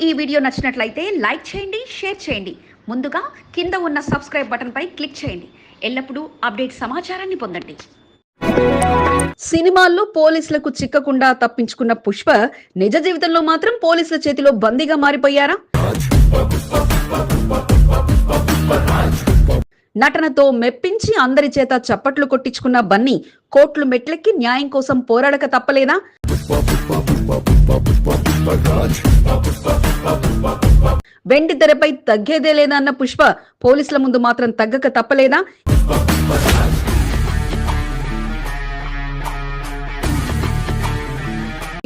ఈ వీడియో నచ్చినట్లయితే లైక్ చేయండి, షేర్ చేయండి. ముందుగా కింద ఉన్న సబ్స్క్రైబ్ బటన్ పై క్లిక్ చేయండి. ఎల్లప్పుడూ అప్డేట్ సమాచారాన్ని పొందండి. సినిమాల్లో పోలీసులకు చిక్కకుండా తప్పించుకున్న పుష్ప నిజ జీవితంలో మాత్రం పోలీసుల చేతిలో బందీగా మారిపోయారా? నటనతో మెప్పించి అందరి చేత చప్పట్లు కొట్టించుకున్న బన్నీ కోర్టులు మెట్లెక్కి న్యాయం కోసం పోరాడక తప్పలేదా? వెండి తెరపై తగ్గేదే లేదా అన్న పుష్ప పోలీసుల ముందు మాత్రం తగ్గక తప్పలేదా?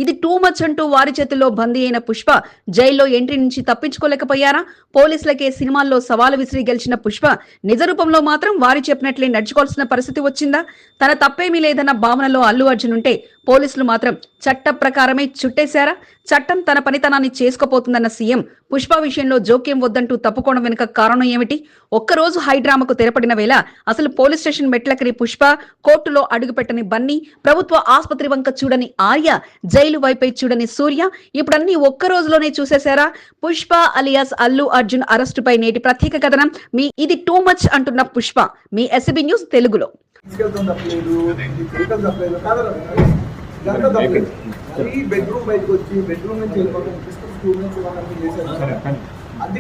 ఇది టూ మచ్ అంటూ వారి చేతుల్లో బందీ అయిన పుష్ప జైల్లో ఎంట్రీ నుంచి తప్పించుకోలేకపోయారా? పోలీసులకే సినిమాల్లో సవాలు విసిరి గెలిచిన పుష్ప నిజ రూపంలో మాత్రం వారి చెప్పినట్లే నడుచుకోవాల్సిన పరిస్థితి వచ్చిందా? తన తప్పేమీ లేదన్న భావనలో అల్లు అర్జున్ ఉంటే పోలీసులు మాత్రం చట్ట ప్రకారమే చుట్టేశారా? చట్టం తన పనితనాన్ని చేసుకోపోతుందన్న సీఎం పుష్ప విషయంలో జోక్యం వద్దంటూ తప్పుకోవడం వెనుక కారణం ఏమిటి? ఒక్కరోజు హైడ్రామాకు తెరపడిన వేళ అసలు పోలీస్ స్టేషన్ మెట్లకరి పుష్ప, కోర్టులో అడుగుపెట్టని బన్నీ, ప్రభుత్వ ఆసుపత్రి వంక చూడని ఆర్య, జైలు వైపై చూడని సూర్య, ఇప్పుడన్నీ ఒక్క రోజులోనే చూసేశారా? పుష్ప అలియాస్ అల్లు అర్జున్ అరెస్టుపై నేటి ప్రత్యేక కథనం మీ ఇది టూ మచ్ అంటున్న పుష్ప మీ ఎస్బీ న్యూస్ తెలుగులో. బెడ్రూమ్ బయటకు వచ్చి బెడ్రూమ్ నుంచి వెళ్ళిపోతాం స్కూల్ నుంచి చేశారు. అది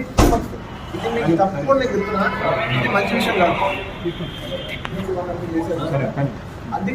ఇది మీకు తప్పకుండా చెప్తున్నా, ఇది మంచి విషయం కాదు. అది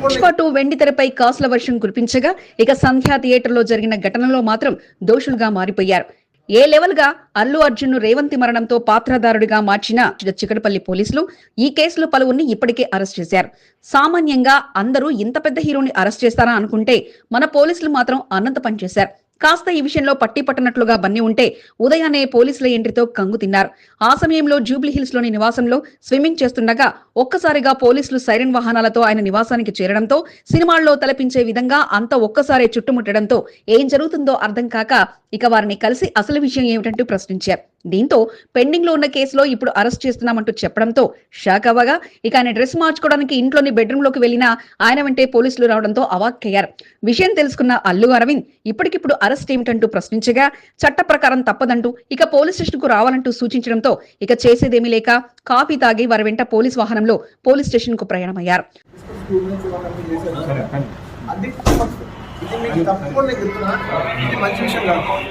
పుష్ప 2 వెండి తెరపై కాసుల వర్షం కురిపించగా ఇక సంధ్యా థియేటర్ లో జరిగిన ఘటనలో మాత్రం దోషులుగా మారిపోయారు. ఏ లెవెల్ గా అల్లు అర్జున్ రేవంతి మరణంతో పాత్రధారుడిగా మార్చిన చికటపల్లి పోలీసులు ఈ కేసులో పలువురిని ఇప్పటికే అరెస్ట్ చేశారు. సామాన్యంగా అందరూ ఇంత పెద్ద హీరోని అరెస్ట్ చేస్తారా అనుకుంటే మన పోలీసులు మాత్రం అనంత పని చేశారు. కాస్త ఈ విషయంలో పట్టి పట్టనట్లుగా బన్నీ ఉంటే ఉదయాన్నే పోలీసుల ఎంట్రీతో కంగు తిన్నారు. ఆ సమయంలో జూబ్లీ హిల్స్ లోని నివాసంలో స్విమ్మింగ్ చేస్తుండగా ఒక్కసారిగా పోలీసులు సైరన్ వాహనాలతో ఆయన నివాసానికి చేరడంతో సినిమాల్లో తలపించే విధంగా అంతా ఒక్కసారే చుట్టుముట్టడంతో ఏం జరుగుతుందో అర్థం కాక ఇక వారిని కలిసి అసలు విషయం ఏమిటంటూ ప్రశ్నించారు. దీంతో పెండింగ్ లో ఉన్న కేసులో ఇప్పుడు అరెస్ట్ చేస్తున్నామంటూ చెప్పడంతో షాక్ అవ్వగా ఇక ఆయన డ్రెస్ మార్చుకోవడానికి ఇంట్లోని బెడ్రూమ్ లోకి వెళ్లినా ఆయన వెంటే పోలీసులు రావడంతో అవాక్కయ్యారు. విషయం తెలుసుకున్న అల్లు అరవింద్ ఇప్పటికిప్పుడు అరెస్ట్ ఏమిటంటూ ప్రశ్నించగా చట్ట ప్రకారం తప్పదంటూ ఇక పోలీస్ స్టేషన్ కు రావాలంటూ సూచించడంతో ఇక చేసేదేమీ లేక కాఫీ తాగి వారి వెంట పోలీస్ వాహనంలో పోలీస్ స్టేషన్ కు ప్రయాణమయ్యారు.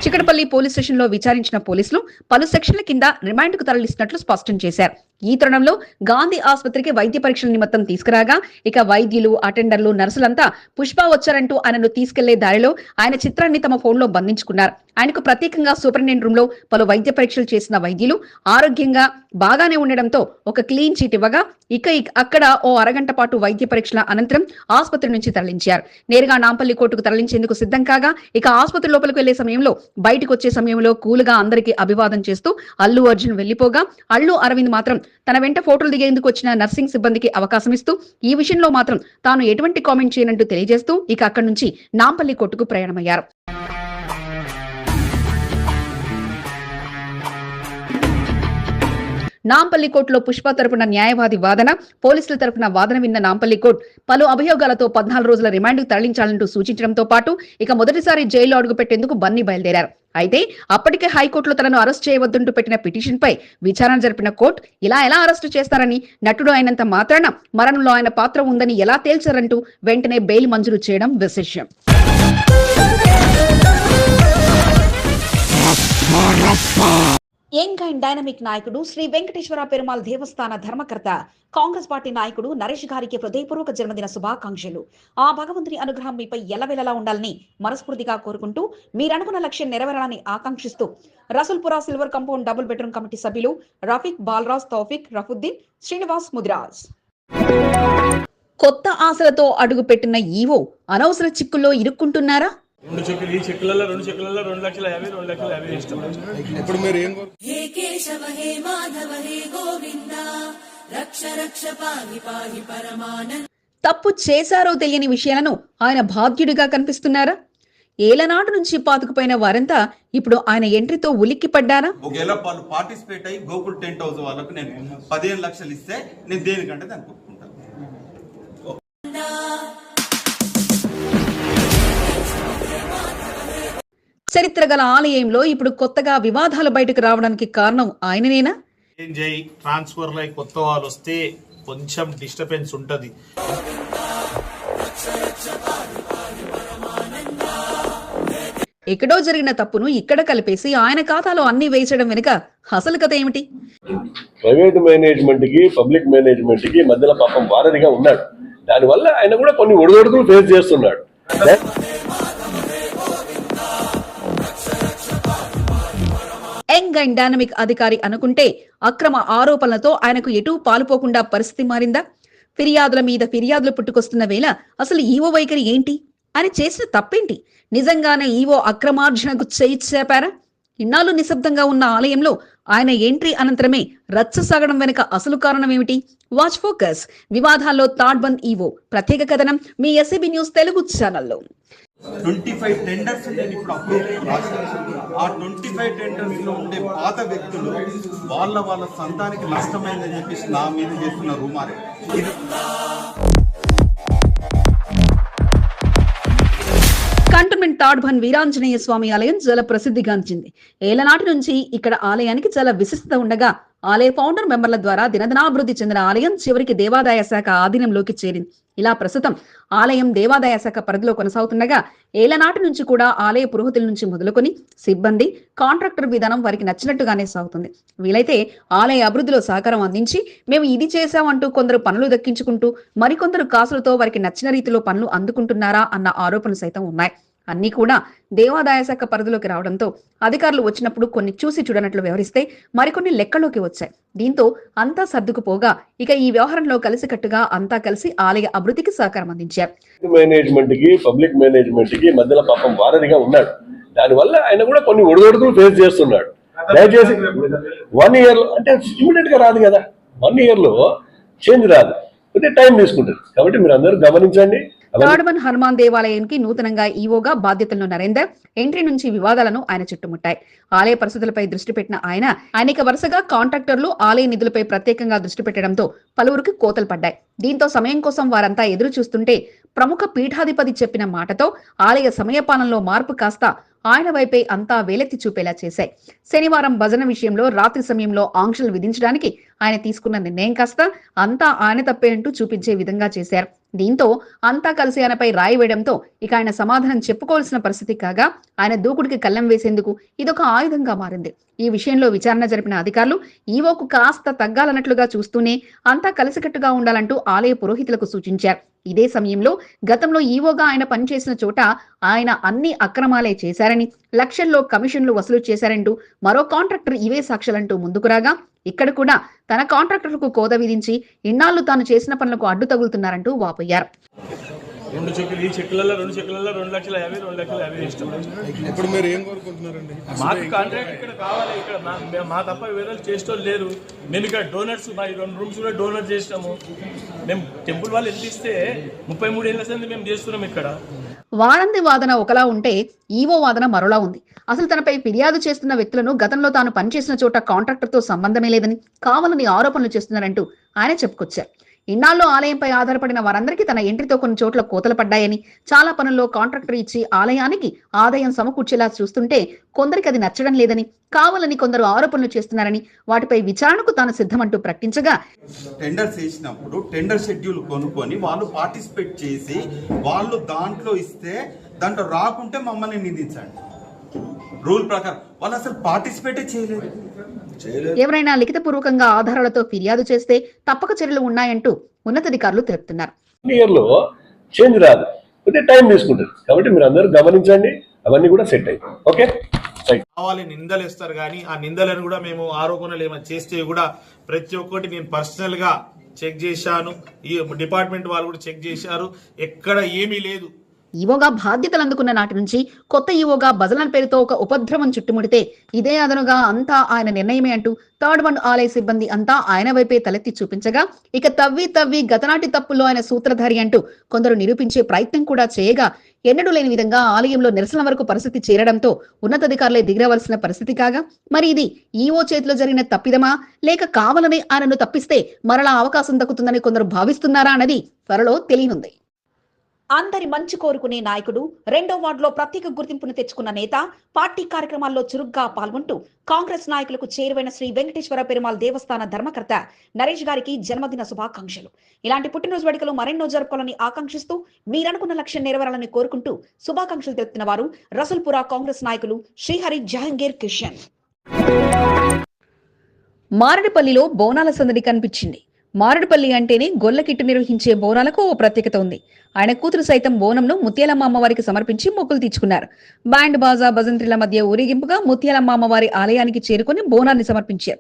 చికటపల్లి పోలీస్ స్టేషన్ లో విచారించిన పోలీసులు పలు సెక్షన్ల కింద రిమాండ్ కు తరలిస్తున్నట్లు స్పష్టం చేశారు. ఈ తరుణంలో గాంధీ ఆసుపత్రికి వైద్య పరీక్షల నిమిత్తం తీసుకురాగా ఇక వైద్యులు, అటెండర్లు, నర్సులంతా పుష్ప వచ్చారంటూ ఆయనను తీసుకెళ్లే దారిలో ఆయన చిత్రాన్ని తమ ఫోన్ లో బంధించుకున్నారు. ఆయనకు ప్రత్యేకంగా సూపరింటెండెంట్ రూమ్ లో పలు వైద్య పరీక్షలు చేసిన వైద్యులు ఆరోగ్యంగా బాగానే ఉండడంతో ఒక క్లీన్ చీట్ ఇవ్వగా ఇక అక్కడ ఓ అరగంట పాటు వైద్య పరీక్షల అనంతరం ఆసుపత్రి నుంచి తరలించారు. నేరుగా నాంపల్లి కోర్టుకు తరలించేందుకు సిద్ధం కాగా ఇక ఆసుపత్రి లోపలికి వెళ్లే సమయంలో బయటకు వచ్చే సమయంలో కూలుగా అందరికీ అభివాదం చేస్తూ అల్లు అర్జున్ వెళ్లిపోగా అల్లు అరవింద్ మాత్రం తన వెంట ఫోటోలు దిగేందుకు వచ్చిన నర్సింగ్ సిబ్బందికి అవకాశం ఇస్తూ ఈ విషయంలో మాత్రం తాను ఎటువంటి కామెంట్ చేయనంటూ తెలియజేస్తూ ఇక అక్కడి నుంచి నాంపల్లి కోర్టుకు ప్రయాణమయ్యారు. నాంపల్లి కోర్టులో పుష్ప తరపున న్యాయవాది వాదన, పోలీసుల తరపున వాదన విన్న నాంపల్లి కోర్టు పలు అభియోగాలతో 14 రోజుల రిమాండ్కు తరలించాలంటూ సూచించడంతో పాటు ఇక మొదటిసారి జైల్లో అడుగుపెట్టేందుకు బన్నీ బయలుదేరారు. అయితే అప్పటికే హైకోర్టులో తనను అరెస్ట్ చేయవద్దంటూ పెట్టిన పిటిషన్ పై విచారణ జరిపిన కోర్టు ఇలా ఎలా అరెస్టు చేస్తారని, నటుడు అయినంత మాత్రాన మరణంలో ఆయన పాత్ర ఉందని ఎలా తేల్చారంటూ వెంటనే బెయిల్ మంజూరు చేయడం విశేషం. యంగ్ అండ్ డైనమిక్ నాయకుడు శ్రీ వెంకటేశ్వర పెరుమాళ్ దేవస్థాన ధర్మకర్త కాంగ్రెస్ పార్టీ నాయకుడు నరేష్ గారికి హృదయపూర్వక జన్మదిన శుభాకాంక్షలు. ఆ భగవంతుని అనుగ్రహం మీపై ఎల్లవెల్లలా ఉండాలని మనస్ఫూర్తిగా కోరుకుంటూ మీరనుకున్న లక్ష్యం నెరవేరాలని ఆకాంక్షిస్తూ Rasoolpura silver compound double bedroom committee సభ్యులు రఫీక్, బాలరాజ్, తౌఫిక్, రఫుద్దీన్, శ్రీనివాస్, ముదిరాజ్. కొత్త ఆశలతో అడుగుపెట్టిన ఈవో అనవసర చిక్కుల్లో ఇరుక్కుంటున్నారా? రెండు చెక్కులు, ఈ చెక్కులలో 2,50,000 2,50,000 ఇష్టం. ఇప్పుడు మీరు ఏం హే కేశవ హే మాధవ హే గోవింద రక్ష రక్ష పాహి పాహి పరమానంద. తప్పు చేశారో తెలియని విషయాలను ఆయన బాధ్యుడిగా కనిపిస్తున్నారా? ఏలనాడు నుంచి పాతుకుపోయిన వారంతా ఇప్పుడు ఆయన ఎంట్రీతో ఉలిక్కి పడ్డారా? ఒకవేళ వాళ్ళు పార్టిసిపేట్ అయ్యి గోకుల్ టెంట్ హౌస్ వాళ్ళకు నేను 15 లక్షలు ఇస్తే నేను దేనికంటే దాన్ని ఒప్పుకుంటాను. చరిత్ర గల ఆలయంలో ఇప్పుడు కొత్తగా వివాదాలు బయటకు రావడానికి కారణం ఆయననేనా? చేంజ్ అయ్యి ట్రాన్స్ఫర్ లై కొత్త వాళ్ళు వస్తే కొంచెం డిస్టర్బెన్స్ ఉంటది. ఎక్కడో జరిగిన తప్పును ఇక్కడ కలిపేసి ఆయన ఖాతాలో అన్ని వేయడం వెనుక అసలు కథ ఏమిటి? ప్రైవేట్ మేనేజ్మెంట్ కి పబ్లిక్ మేనేజ్మెంట్ కి మధ్యలో పాపం వారధిగా ఉన్నాడు. దానివల్ల ఆయన కూడా కొన్ని ఒడిదొడుకులు ఫేస్ చేస్తున్నాడు. యంగ్ అండ్ డైనమిక్ అధికారి అనుకుంటే అక్రమ ఆరోపణలతో ఆయనకు ఎటూ పాలుపోకుండా పరిస్థితి మారిందా? ఫిర్యాదుల మీద ఫిర్యాదులు పుట్టుకొస్తున్న వేళ అసలు ఈవో వైఖరి ఏంటి? ఆయన చేసిన తప్పేంటి? నిజంగానే ఈవో అక్రమార్జనకు చేయి చేపారా? ఇన్నాళ్ళు నిశ్శబ్దంగా ఉన్న ఆలయంలో ఆయన ఎంట్రీ అనంతరమే రచ్చ సాగడం వెనుక అసలు కారణం ఏమిటి? Watch focus. వివాదాల్లో తాడ్బంద్ ఈవో ప్రత్యేక కథనం మీ ఎస్సీబీ న్యూస్ తెలుగు ఛానల్లో. 25 టెండర్స్ నేను ఇప్పుడు అప్రూవ్ రాశాను. ఆ 25 టెండర్స్ లో ఉండే పాత వ్యక్తులు వాళ్ళ సంతానికి నష్టమైందని చెప్పేసి నా మీద చేస్తున్న రూమారే ఇది. కంటోన్మెంట్ తాడ్బంద్ వీరాంజనేయ స్వామి ఆలయం చాలా ప్రసిద్ధిగాంచింది. ఏళ్లనాటి నుంచి ఇక్కడ ఆలయానికి చాలా విశిష్టత ఉండగా ఆలయ ఫౌండర్ మెంబర్ల ద్వారా దినదినాభివృద్ధి చెందిన ఆలయం చివరికి దేవాదాయ శాఖ ఆధీనంలోకి చేరింది. ఇలా ప్రస్తుతం ఆలయం దేవాదాయ శాఖ పరిధిలో కొనసాగుతుండగా ఏళ్లనాటి నుంచి కూడా ఆలయ పురోహితుల నుంచి మొదలుకొని సిబ్బంది, కాంట్రాక్టర్ విధానం వారికి నచ్చినట్టుగానే సాగుతుంది. వీలైతే ఆలయ అభివృద్ధిలో సహకారం అందించి మేము ఇది చేశామంటూ కొందరు పనులు దక్కించుకుంటూ మరికొందరు కాసులతో వారికి నచ్చిన రీతిలో పనులు అందుకుంటున్నారా అన్న ఆరోపణలు సైతం ఉన్నాయి. అన్ని కూడా దేవాదాయ శాఖ పరిధిలోకి రావడంతో అధికారులు వచ్చినప్పుడు కొన్ని చూసి చూడనట్లు వ్యవహరిస్తే మరికొన్ని లెక్కలోకి వచ్చాయి. దీంతో అంతా సర్దుకుపోగా ఇక ఈ వ్యవహారంలో కలిసికట్టుగా అంతా కలిసి ఆలయ అభివృద్ధికి సహకారం అందించారు. మేనేజ్మెంట్ కి పబ్లిక్ మేనేజ్మెంట్ కి మధ్యలో పాపం వారధిగా ఉన్నాడు. దానివల్ల ఆయన కూడా కొన్ని ఒడిదొడుకులు ఫేస్ చేస్తున్నాడు. దయచేసి 1 year అంటే ఇమీడియట్ గా రాదు కదా. 1 year లో చేంజ్ రాదు, అంటే టైం తీసుకుంటుంది. కాబట్టి మీరు అందరూ గమనించండి. తాడ్బంద్ హనుమాన్ దేవాలయానికి నూతనంగా ఈవోగా బాధ్యతలను నరేందర్ ఎంట్రీ నుంచి వివాదాలను ఆయన చుట్టుముట్టాయి. ఆలయ పరిస్థితులపై దృష్టి పెట్టిన ఆయనకి వరుసగా కాంట్రాక్టర్లు ఆలయ నిధులపై ప్రత్యేకంగా దృష్టి పెట్టడంతో పలువురికి కోతలు పడ్డాయి. దీంతో సమయం కోసం వారంతా ఎదురు చూస్తుంటే ప్రముఖ పీఠాధిపతి చెప్పిన మాటతో ఆలయ సమయపాలనలో మార్పు కాస్త ఆయన వైపే అంతా వేలెత్తి చూపేలా చేశాయి. శనివారం భజన విషయంలో రాత్రి సమయంలో ఆంక్షలు విధించడానికి ఆయన తీసుకున్న నిర్ణయం కాస్త అంతా ఆయన తప్పే అంటూ చూపించే విధంగా చేశారు. దీంతో అంతా కలిసి ఆయనపై రాయి వేయడంతో ఇక ఆయన సమాధానం చెప్పుకోవాల్సిన పరిస్థితి కాగా ఆయన దూకుడికి కళ్ళెం వేసేందుకు ఇదొక ఆయుధంగా మారింది. ఈ విషయంలో విచారణ జరిపిన అధికారులు ఈవోకు కాస్త తగ్గాలన్నట్లుగా చూస్తూనే అంతా కలిసికట్టుగా ఉండాలంటూ ఆలయ పురోహితులకు సూచించారు. ఇదే సమయంలో గతంలో ఈవోగా ఆయన పనిచేసిన చోట ఆయన అన్ని అక్రమాలే చేశారని, లక్షల్లో కమిషన్లు వసూలు చేశారంటూ మరో కాంట్రాక్టర్ ఇవే సాక్ష్యాలంటూ ముందుకు రాగా ఇక్కడ కూడా తన కాంట్రాక్టర్లకు కోత విధించి ఇన్నాళ్లు తాను చేసిన పనులకు అడ్డు తగులుతున్నారంటూ వాపోయారు. 2 చెక్కులు ఈ చెక్కులలో 2 చెక్కులలో 2,50,000 2,50,000 ఇష్టం. ఇప్పుడు మీరు ఏం కోరుకుంటున్నారండి? మాకు కాంట్రాక్ట్ ఇక్కడ కావాలి. ఇక్కడ మా తప్ప వేరే చేసేటోళ్ళు లేరు. మేము ఇక్కడ డోనర్స్ మా 2 రూమ్స్ కూడా డోనర్ చేసినాము. మేము టెంపుల్ వాళ్ళు ఎంత ఇస్తే 33 ఏళ్ళ సంది మేము చేస్తున్నాం ఇక్కడ. వారంది వాదన ఒకలా ఉంటే ఈవో వాదన మరోలా ఉంది. అసలు తనపై ఫిర్యాదు చేస్తున్న వ్యక్తులను గతంలో తాను పనిచేసిన చోట కాంట్రాక్టర్తో సంబంధమే లేదని కావాలని ఆరోపణలు చేస్తున్నారంటూ ఆయన చెప్పుకొచ్చారు. ఇన్నాళ్ళు ఆలయంపై ఆధారపడిన వారందరికీ తన ఎంట్రీతో కొన్ని చోట్ల కోతలు పడ్డాయని, చాలా పనుల్లో కాంట్రాక్టర్ ఇచ్చి ఆలయానికి ఆదాయం సమకూర్చేలా చూస్తుంటే కొందరికి అది నచ్చడం లేదని, కావాలని కొందరు ఆరోపణలు చేస్తున్నారని, వాటిపై విచారణకు తాను సిద్ధమంటూ ప్రకటించగా టెండర్స్ వేసినప్పుడు టెండర్ షెడ్యూల్ కొనుక్కొని వాళ్ళు పార్టిసిపేట్ చేసి వాళ్ళు దాంట్లో ఇస్తే దాంట్లో రాకుంటే మమ్మల్ని నిందించండి. రూల్ ప్రకారం వాళ్ళు అసలు పార్టిసిపేటే చేయలేదు. ఎవరైనా లిఖితపూర్వకంగా ఆధారాలతో ఫిర్యాదు చేస్తే తప్పక చర్యలు ఉన్నాయంటూ ఉన్నతాధికారులు తెలుపుతున్నారు. 1 year లో చేంజ్ రాదు, అంటే టైం తీసుకుంటుంది. కాబట్టి మీరు అందరూ గమనించండి. అవన్నీ కూడా సెట్ అయ్యి ఓకే. కావాలి నిందలు ఇస్తారు కానీ ఆ నిందలను కూడా మేము ఆరోపణలు ఏమైనా చేస్తే కూడా ప్రతి ఒక్కటి నేను పర్సనల్ గా చెక్ చేశాను. ఈ డిపార్ట్మెంట్ వాళ్ళు కూడా చెక్ చేశారు. ఎక్కడ ఏమీ లేదు. ఈవోగా బాధ్యతలు అందుకున్న నాటి నుంచి కొత్త ఈవోగా భజనల పేరుతో ఒక ఉపద్రవం చుట్టుముడితే ఇదే అదనుగా అంతా ఆయన నిర్ణయమే అంటూ తాడ్బంద్ ఆలయ సిబ్బంది అంతా ఆయన వైపే తలెత్తి చూపించగా ఇక తవ్వి గతనాటి తప్పుల్లో ఆయన సూత్రధారి అంటూ కొందరు నిరూపించే ప్రయత్నం కూడా చేయగా ఎన్నడూ లేని విధంగా ఆలయంలో నిరసన వరకు పరిస్థితి చేరడంతో ఉన్నతాధికారులే దిగిరవలసిన పరిస్థితి కాగా మరి ఇది ఈవో చేతిలో జరిగిన తప్పిదమా లేక కావాలని ఆయనను తప్పిస్తే మరలా అవకాశం దక్కుతుందని కొందరు భావిస్తున్నారా అన్నది త్వరలో తెలియనుంది. అందరి మంచి కోరుకునే నాయకుడు, 2వ వార్డులో ప్రత్యేక గుర్తింపును తెచ్చుకున్న నేత, పార్టీ కార్యక్రమాల్లో చురుగ్గా పాల్గొంటూ కాంగ్రెస్ నాయకులకు చేరువైన శ్రీ వెంకటేశ్వర పెరుమాళ్ దేవస్థాన ధర్మకర్త నరేష్ గారికి జన్మదిన శుభాకాంక్షలు. ఇలాంటి పుట్టినరోజు వేడుకలు మరెన్నో జరుపుకోవాలని ఆకాంక్షిస్తూ, మీరనుకున్న లక్ష్యం నెరవేరాలని కోరుకుంటూ శుభాకాంక్షలు తెలుపుతున్న వారు రసూల్పుర కాంగ్రెస్ నాయకులు శ్రీహరి జహంగీర్ కిషన్. మారేడుపల్లిలో బోనాల సందడి కనిపించింది. మారేడుపల్లి అంటేనే గొల్లకిట్టు నిర్వహించే బోనాలకు ఓ ప్రత్యేకత ఉంది. ఆయన కూతురు సైతం బోనంను ముత్యాలమ్మ అమ్మవారికి సమర్పించి మొక్కులు తీర్చుకున్నారు. బ్యాండ్ బాజా భజంత్రిల మధ్య ఊరేగింపుగా ముత్యాలమ్మ అమ్మవారి ఆలయానికి చేరుకుని బోనాన్ని సమర్పించారు.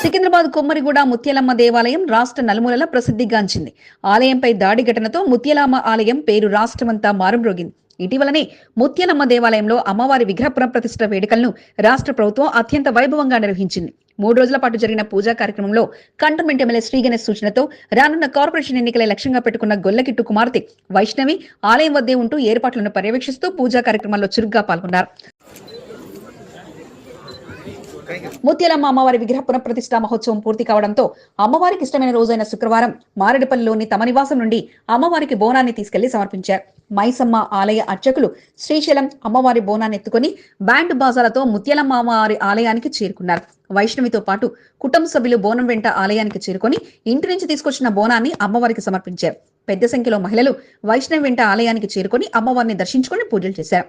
సికింద్రాబాద్ కొమ్మరిగూడ ముత్యాలమ్మ దేవాలయం రాష్ట్ర నలుమూలల ప్రసిద్ధిగాంచింది. ఆలయంపై దాడి ఘటనతో ముత్యాలమ్మ ఆలయం పేరు రాష్ట్రమంతా మారుమ్రోగింది. ఇటీవలనే ముత్యాలమ్మ దేవాలయంలో అమ్మవారి విగ్రహ పునఃప్రతిష్ఠ వేడుకలను రాష్ట్ర ప్రభుత్వం అత్యంత వైభవంగా నిర్వహించింది. 3 రోజుల పాటు జరిగిన పూజా కార్యక్రమంలో కంటోన్మెంట్ ఎమ్మెల్యే శ్రీ గణేష్ సూచనతో రానున్న కార్పొరేషన్ ఎన్నికలే లక్ష్యంగా పెట్టుకున్న గొల్లకిట్టు కుమార్తె వైష్ణవి ఆలయం వద్దే ఉంటూ ఏర్పాట్లను పర్యవేక్షిస్తూ పూజా కార్యక్రమాల్లో చురుగ్గా పాల్గొన్నారు. ముత్యాలమ్మ అమ్మవారి విగ్రహ పునఃప్రతిష్ఠా మహోత్సవం పూర్తి కావడంతో అమ్మవారికి ఇష్టమైన రోజైన శుక్రవారం మారేడుపల్లిలోని తమ నివాసం నుండి అమ్మవారికి బోనాన్ని తీసుకెళ్లి సమర్పించారు. మైసమ్మ ఆలయ అర్చకులు శ్రీశైలం అమ్మవారి బోనాన్ని ఎత్తుకుని బ్యాండ్ బాజాలతో ముత్యాలమ్మ అమ్మవారి ఆలయానికి చేరుకున్నారు. వైష్ణవితో పాటు కుటుంబ సభ్యులు బోనం వెంట ఆలయానికి చేరుకుని ఇంటి నుంచి తీసుకొచ్చిన బోనాన్ని అమ్మవారికి సమర్పించారు. పెద్ద సంఖ్యలో మహిళలు వైష్ణవి వెంట ఆలయానికి చేరుకుని అమ్మవారిని దర్శించుకుని పూజలు చేశారు.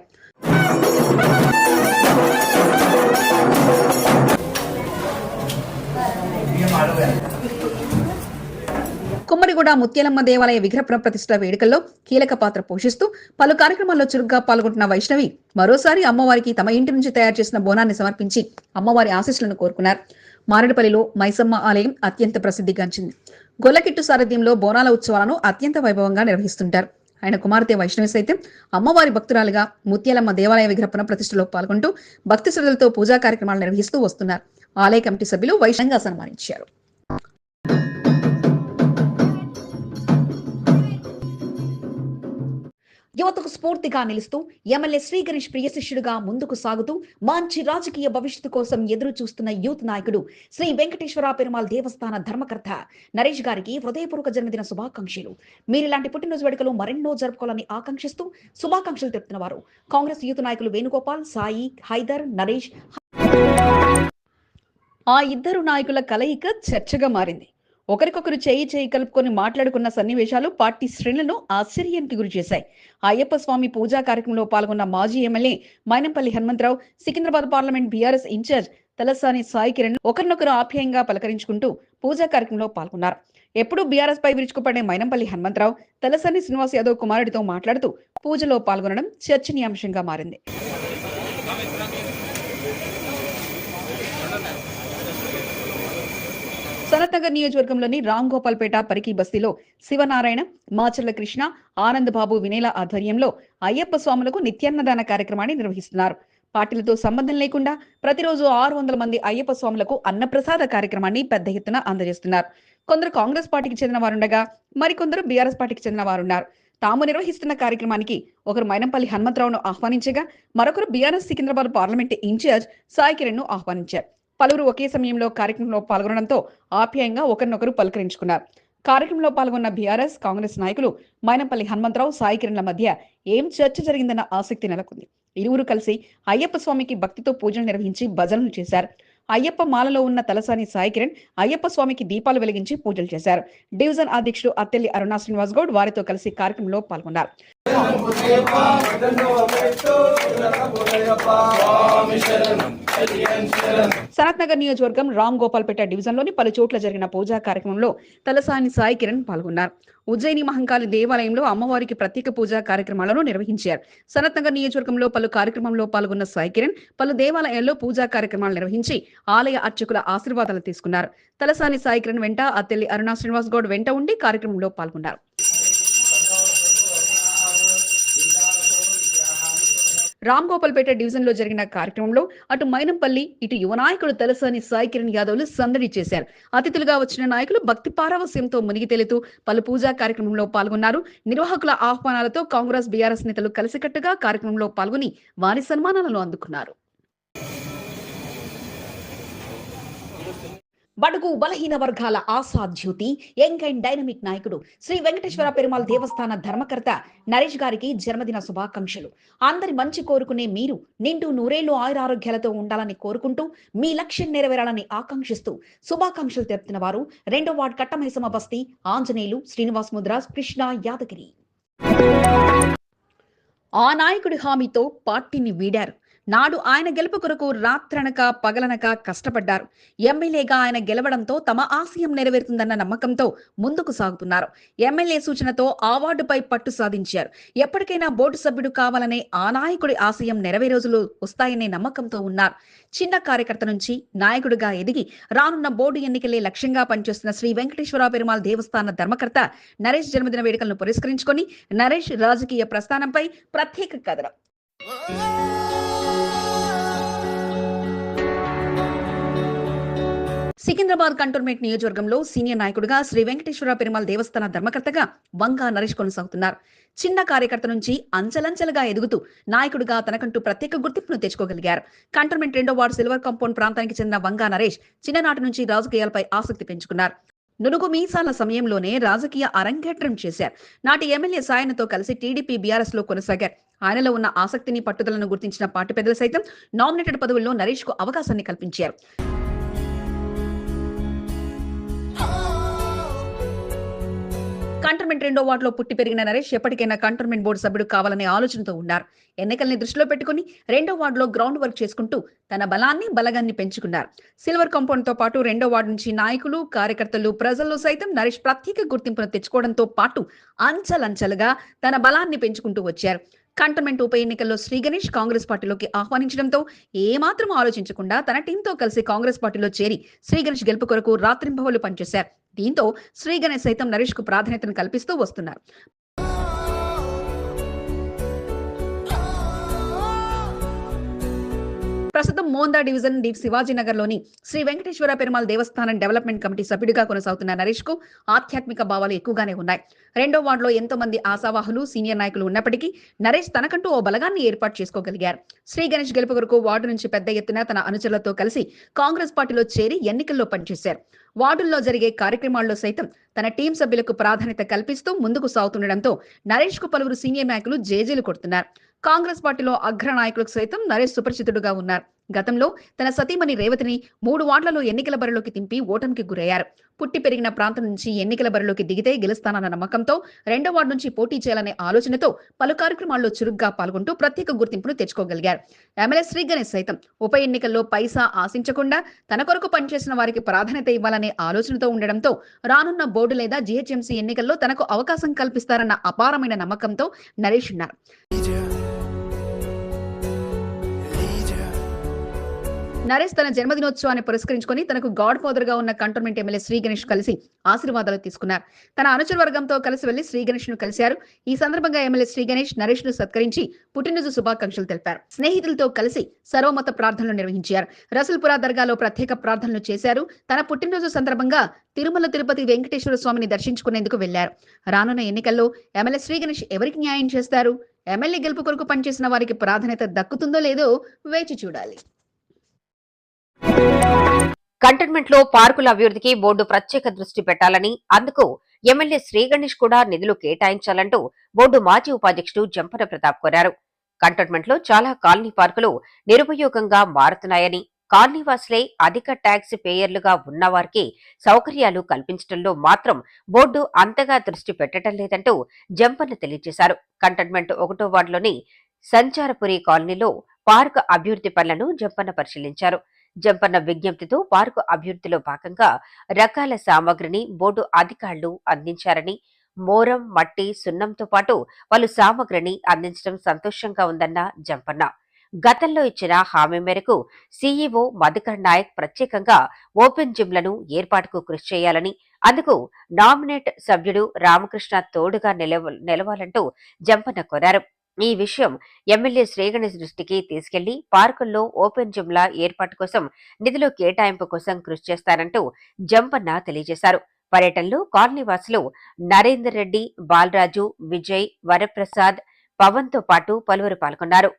కొమ్మరిగూడ ముత్యాలమ్మ దేవాలయ విగ్రహ పునఃప్రతిష్ఠ వేడుకల్లో కీలక పాత్ర పోషిస్తూ పలు కార్యక్రమాల్లో చురుగ్గా పాల్గొంటున్న వైష్ణవి మరోసారి అమ్మవారికి తమ ఇంటి నుంచి తయారు చేసిన బోనాన్ని సమర్పించి అమ్మవారి ఆశీస్సులను కోరుకున్నారు. మారేడుపల్లిలో మైసమ్మ ఆలయం అత్యంత ప్రసిద్ధిగాంచింది. గొల్లకిట్టు సారథ్యంలో బోనాల ఉత్సవాలను అత్యంత వైభవంగా నిర్వహిస్తుంటారు. ఆయన కుమార్తె వైష్ణవి సైతం అమ్మవారి భక్తురాలుగా ముత్యాలమ్మ దేవాలయ విగ్రహ పునఃప్రతిష్ఠలో పాల్గొంటూ భక్తి శ్రద్ధలతో పూజా కార్యక్రమాలు నిర్వహిస్తూ వస్తున్నారు. ఆలయ కమిటీ సభ్యులు వైష్ణవంగా సన్మానించారు. యువతకు స్ఫూర్తిగా నిలుస్తూ ఎమ్మెల్యే శ్రీ గణేష్ ప్రియ శిష్యుడిగా ముందుకు సాగుతూ మంచి రాజకీయ భవిష్యత్తు కోసం ఎదురు చూస్తున్న యూత్ నాయకుడు శ్రీ వెంకటేశ్వర పెరుమాళ్ దేవస్థాన ధర్మకర్త నరేష్ గారికి హృదయపూర్వక జన్మదిన శుభాకాంక్షలు. మీరిలాంటి పుట్టినరోజు వేడుకలు మరెన్నో జరుపుకోవాలని ఆకాంక్షిస్తూ శుభాకాంక్షలు తెలుపుతున్న వారు కాంగ్రెస్ యూత్ నాయకులు వేణుగోపాల్, సాయి, హైదర్, నరేష్. ఆ ఇద్దరు నాయకుల కలయిక చర్చగా మారింది. ఒకరికొకరు చేయి కలుపుకొని మాట్లాడుకున్న సన్నివేశాలు పార్టీ శ్రేణులను ఆశ్చర్యానికి గురి చేశాయి. అయ్యప్ప స్వామి పూజా కార్యక్రమంలో పాల్గొన్న మాజీ MLA Mynampally Hanumantharao, Secunderabad parliament BRS in charge Talasani Sai Kiran ఒకరినొకరు ఆప్యాయంగా పలకరించుకుంటూ పూజా కార్యక్రమంలో పాల్గొన్నారు. ఎప్పుడూ బీఆర్ఎస్ పై విరుచుకుపడే మైనంపల్లి హనుమంతరావు తలసాని శ్రీనివాస్ యాదవ్ కుమారుడితో మాట్లాడుతూ పూజలో పాల్గొనడం చర్చనీయాంశంగా మారింది. సనత్నగర్ నియోజకవర్గంలోని రామ్ గోపాల్పేట పరికి బస్తీలో శివనారాయణ, మాచర్ల కృష్ణ, ఆనంద్ బాబు వినేల ఆధ్వర్యంలో అయ్యప్ప స్వాములకు నిత్యాన్నదాన కార్యక్రమాన్ని నిర్వహిస్తున్నారు. పార్టీలతో సంబంధం లేకుండా ప్రతిరోజు 600 మంది అయ్యప్ప స్వాములకు అన్నప్రసాద కార్యక్రమాన్ని పెద్ద ఎత్తున అందజేస్తున్నారు. కొందరు కాంగ్రెస్ పార్టీకి చెందిన వారుండగా మరికొందరు బీఆర్ఎస్ పార్టీకి చెందిన వారున్నారు. తాము నిర్వహిస్తున్న కార్యక్రమానికి ఒకరు మైనంపల్లి హనుమంతరావును ఆహ్వానించగా మరొకరు BRS Secunderabad parliament in charge Sai Kiran ను ఆహ్వానించారు. పలువురు ఒకే సమయంలో కార్యక్రమంలో పాల్గొనడంతో ఆప్యాయంగా ఒకరినొకరు పలకరించుకున్నారు. కార్యక్రమంలో పాల్గొన్న బీఆర్ఎస్, కాంగ్రెస్ నాయకులు మైనంపల్లి హనుమంతరావు, సాయి కిరణ్ల మధ్య ఏం చర్చ జరిగిందన్న ఆసక్తి నెలకొంది. ఇరువురు కలిసి అయ్యప్ప స్వామికి భక్తితో పూజలు నిర్వహించి భజనలు చేశారు. అయ్యప్ప మాలలో ఉన్న తలసాని సాయి కిరణ్ అయ్యప్ప స్వామికి దీపాలు వెలిగించి పూజలు చేశారు. డివిజన్ అధ్యక్షుడు అత్తెల్లి అరుణా శ్రీనివాస్ గౌడ్ వారితో కలిసి కార్యక్రమంలో పాల్గొన్నారు. సనత్నగర్ నియోజకవర్గం రామ్ గోపాల్పేట డివిజన్లోని పలు చోట్ల జరిగిన పూజా కార్యక్రమంలో తలసాని సాయి కిరణ్ పాల్గొన్నారు. ఉజ్జయిని మహంకాళి దేవాలయంలో అమ్మవారికి ప్రత్యేక పూజా కార్యక్రమాలను నిర్వహించారు. సనత్నగర్ నియోజకవర్గంలో పలు కార్యక్రమంలో పాల్గొన్న సాయి కిరణ్ పలు దేవాలయాల్లో పూజా కార్యక్రమాలు నిర్వహించి ఆలయ అర్చకుల ఆశీర్వాదాలు తీసుకున్నారు. తలసాని సాయి కిరణ్ వెంట అత్తెల్లి అరుణా శ్రీనివాస్ గౌడ్ వెంట ఉండి కార్యక్రమంలో పాల్గొన్నారు. రామ్ గోపాల్పేట డివిజన్ లో జరిగిన కార్యక్రమంలో అటు మైనంపల్లి, ఇటు యువ నాయకుడు తలసాని సాయి కిరణ్ యాదవ్లు సందడి చేశారు. అతిథులుగా వచ్చిన నాయకులు భక్తి పారవస్యంతో మునిగి తేలుతూ పలు పూజా కార్యక్రమంలో పాల్గొన్నారు. నిర్వాహకుల ఆహ్వానాలతో కాంగ్రెస్, బీఆర్ఎస్ నేతలు కలిసికట్టుగా కార్యక్రమంలో పాల్గొని వారి సన్మానాలను అందుకున్నారు. బడుగు బలహీన వర్గాల ఆశాజ్యోతి యంగ్ అండ్ డైనమిక్ నాయకుడు శ్రీ వెంకటేశ్వర పెరుమాళ్ దేవస్థాన ధర్మకర్త నరేష్ గారికి జన్మదిన శుభాకాంక్షలు. అందరి మంచి కోరుకునే మీరు నిండు నూరేళ్లు ఆయురారోగ్యాలతో ఉండాలని కోరుకుంటూ మీ లక్ష్యం నెరవేరాలని ఆకాంక్షిస్తూ శుభాకాంక్షలు తెలుపుతున్న వారు 2వ వార్డ్ కట్టమైసమ్మ బస్తీ ఆంజనేయులు, శ్రీనివాస్ ముద్రాజ్, కృష్ణ యాదగిరి. ఆ నాయకుడి హామీతో పార్టీని వీడారు. నాడు ఆయన గెలుపు కొరకు రాత్రనక పగలనక కష్టపడ్డారు. ఎమ్మెల్యేగా ఆయన గెలవడంతో తమ ఆశయం నెరవేరుతుందన్న నమ్మకంతో ముందుకు సాగుతున్నారు. ఎమ్మెల్యే సూచనతో ఆ వార్డుపై పట్టు సాధించారు. ఎప్పటికైనా బోర్డు సభ్యుడు కావాలనే ఆ నాయకుడి ఆశయం నెరవేరే రోజులు వస్తాయనే నమ్మకంతో ఉన్నారు. చిన్న కార్యకర్త నుంచి నాయకుడిగా ఎదిగి రానున్న బోర్డు ఎన్నికలే లక్ష్యంగా పనిచేస్తున్న శ్రీ వెంకటేశ్వర పెరుమాళ్ దేవస్థాన ధర్మకర్త నరేష్ జన్మదిన వేడుకలను పురస్కరించుకొని నరేష్ రాజకీయ ప్రస్థానంపై ప్రత్యేక కథనం. సికింద్రాబాద్ కంటోన్మెంట్ నియోజకవర్గంలో సీనియర్ నాయకుడిగా శ్రీ వెంకటేశ్వర పెరుమాళ్ దేవస్థాన ధర్మకర్తగా వంగా నరేష్ కొనసాగుతున్నారు. చిన్న కార్యకర్త నుంచి అంచెలంచెలుగా ఎదుగుతూ నాయకుడిగా తనకంటూ ప్రత్యేక గుర్తింపును తెచ్చుకోగలిగారు. కంటోన్మెంట్ 2వ వార్డు సిల్వర్ కాంపౌండ్ ప్రాంతానికి చెందిన వంగా నరేష్ చిన్ననాటి నుంచి రాజకీయాలపై ఆసక్తి పెంచుకున్నారు. నునుగు మీసాల సమయంలోనే రాజకీయ అరంగేట్రం చేశారు. నాటి ఎమ్మెల్యే సాయనతో కలిసి టీడీపీ బీఆర్ఎస్ లో కొనసాగారు. ఆయనలో ఉన్న ఆసక్తిని పట్టుదలను గుర్తించిన పార్టీ పెద్దలు సైతం నామినేటెడ్ పదవుల్లో నరేష్ కు అవకాశాన్ని కల్పించారు. కంటోన్మెంట్ 2వ వార్డులో పుట్టి పెరిగిన నరేష్ ఎప్పటికైనా కంటోన్మెంట్ బోర్డు సభ్యుడు కావాలనే ఆలోచనతో ఉన్నారు. ఎన్నికల్ని దృష్టిలో పెట్టుకుని 2వ వార్డులో గ్రౌండ్ వర్క్ చేసుకుంటూ తన బలగాన్ని పెంచుకున్నారు. సిల్వర్ కాంపౌండ్ తో పాటు 2వ వార్డు నుంచి నాయకులు, కార్యకర్తలు, ప్రజల్లో సైతం నరేష్ ప్రత్యేక గుర్తింపును తెచ్చుకోవడంతో పాటు అంచెలంచెలుగా తన బలాన్ని పెంచుకుంటూ వచ్చారు. కంటోన్మెంట్ ఉప ఎన్నికల్లో శ్రీ గణేష్ కాంగ్రెస్ పార్టీలోకి ఆహ్వానించడంతో ఏమాత్రం ఆలోచించకుండా తన టీంతో కలిసి కాంగ్రెస్ పార్టీలో చేరి శ్రీ గణేష్ గెలుపు కొరకు రాత్రింబవళ్లు పనిచేశారు. దీంతో శ్రీ గణేష్ సైతం నరేష్ కు ప్రాధాన్యతను కల్పిస్తూ వస్తున్నారు. ప్రస్తుతం మోందా డివిజన్ డి శివాజీనగర్ లోని శ్రీ వెంకటేశ్వర పెరుమాళ్ దేవస్థానం డెవలప్మెంట్ కమిటీ సభ్యుడిగా కొనసాగుతున్న నరేష్ కు ఆధ్యాత్మిక భావాలు ఎక్కువగానే ఉన్నాయి. 2వ వార్డులో ఎంతో మంది ఆశావాహులు, సీనియర్ నాయకులు ఉన్నప్పటికీ నరేష్ తనకంటూ ఓ బలగాన్ని ఏర్పాటు చేసుకోగలిగారు. శ్రీ గణేష్ గెలుపు కొరకు వార్డు నుంచి పెద్ద ఎత్తున తన అనుచరులతో కలిసి కాంగ్రెస్ పార్టీలో చేరి ఎన్నికల్లో పనిచేశారు. వార్డుల్లో జరిగే కార్యక్రమాల్లో సైతం తన టీం సభ్యులకు ప్రాధాన్యత కల్పిస్తూ ముందుకు సాగుతుండటంతో నరేష్ కు పలువురు సీనియర్ నాయకులు జేజేలు కొడుతున్నారు. కాంగ్రెస్ పార్టీలో అగ్ర నాయకులకు సైతం నరేష్ సుపరిచితుడుగా ఉన్నారు. గతంలో తన సతీమణి రేవతిని 3 వార్డులలో ఎన్నికల బరిలోకి తింపి ఓటమికి గురయ్యారు. పుట్టి పెరిగిన ప్రాంతం నుంచి ఎన్నికల బరిలోకి దిగితే గెలుస్తానన్న నమ్మకంతో 2వ వార్డు నుంచి పోటీ చేయాలనే ఆలోచనతో పలు కార్యక్రమాల్లో చురుగ్గా పాల్గొంటూ ప్రత్యేక గుర్తింపును తెచ్చుకోగలిగారు. ఎమ్మెల్యే శ్రీ గణేష్ సైతం ఉప ఎన్నికల్లో పైసా ఆశించకుండా తన కొరకు పనిచేసిన వారికి ప్రాధాన్యత ఇవ్వాలనే ఆలోచనతో ఉండడంతో రానున్న బోర్డు లేదా జీహెచ్ఎంసీ ఎన్నికల్లో తనకు అవకాశం కల్పిస్తారన్న అపారమైన నమ్మకంతో నరేష్ ఉన్నారు. నరేష్ తన జన్మదినోత్సవాన్ని పురస్కరించుకొని తనకు గాడ్ ఫాదర్ గా ఉన్న కంటోన్మెంట్ ఎమ్మెల్యే శ్రీ గణేష్ కలిసి ఆశీర్వాదాలు తీసుకున్నారు. తన అనుచర వర్గంతో కలిసి వెళ్లి శ్రీ గణేష్ ను కలిశారు. ఈ సందర్భంగా ఎమ్మెల్యే శ్రీ గణేష్ నరేష్ ను సత్కరించి పుట్టినరోజు శుభాకాంక్షలు తెలిపారు. స్నేహితులతో కలిసి సర్వమత ప్రార్థనలు నిర్వహించారు. రసూల్పురా దర్గాలో ప్రత్యేక ప్రార్థనలు చేశారు. తన పుట్టినరోజు సందర్భంగా తిరుమల తిరుపతి వెంకటేశ్వర స్వామిని దర్శించుకునేందుకు వెళ్లారు. రానున్న ఎన్నికల్లో ఎమ్మెల్యే శ్రీ గణేష్ ఎవరికి న్యాయం చేస్తారు? ఎమ్మెల్యే గెలుపు కొరకు పనిచేసిన వారికి ప్రాధాన్యత దక్కుతుందో లేదో వేచి చూడాలి. కంటోన్మెంట్ లో పార్కుల అభివృద్ధికి బోర్డు ప్రత్యేక దృష్టి పెట్టాలని, అందుకు ఎమ్మెల్యే శ్రీ గణేష్ కూడా నిధులు కేటాయించాలంటూ బోర్డు మాజీ ఉపాధ్యక్షుడు జంపన ప్రతాప్ కోరారు. కంటోన్మెంట్ లో చాలా కాలనీ పార్కులు నిరుపయోగంగా మారుతున్నాయని, కాలనీవాసులే అధిక ట్యాక్స్ పేయర్లుగా ఉన్నవారికి సౌకర్యాలు కల్పించడంలో మాత్రం బోర్డు అంతగా దృష్టి పెట్టడం లేదంటూ జంపన్న తెలియజేశారు. కంటోన్మెంట్ 1వ వార్డులోని సంచారపురి కాలనీలో పార్కు అభివృద్ధి పనులను జంపన్న పరిశీలించారు. జంపన్న విజ్ఞప్తితో పార్కు అభివృద్ధిలో భాగంగా రకాల సామగ్రిని బోర్డు అధికారులు అందించారని, మోరం, మట్టి, సున్నంతో పాటు పలు సామగ్రిని అందించడం సంతోషంగా ఉందన్న జంపన్న. గతంలో ఇచ్చిన హామీ మేరకు సీఈఓ మధుకర్ నాయక్ ప్రత్యేకంగా ఓపెన్ జిమ్లను ఏర్పాటుకు కృషి చేయాలని, అందుకు నామినేట్ సభ్యుడు రామకృష్ణ తోడుగా నిలవాలంటూ జంపన్న కోరారు. ఈ విషయం ఎమ్మెల్యే శ్రీ గణేష్ దృష్టికి తీసుకెళ్లి పార్కుల్లో ఓపెన్ జిమ్ల ఏర్పాటు కోసం నిధుల కేటాయింపు కోసం కృషి చేస్తారంటూ జంపన్న తెలియజేశారు. పర్యటనలో కాలనీవాసులు నరేందర్ రెడ్డి, బాలరాజు, విజయ్, వరప్రసాద్, పవన్ తో పాటు పలువురు పాల్గొన్నారు.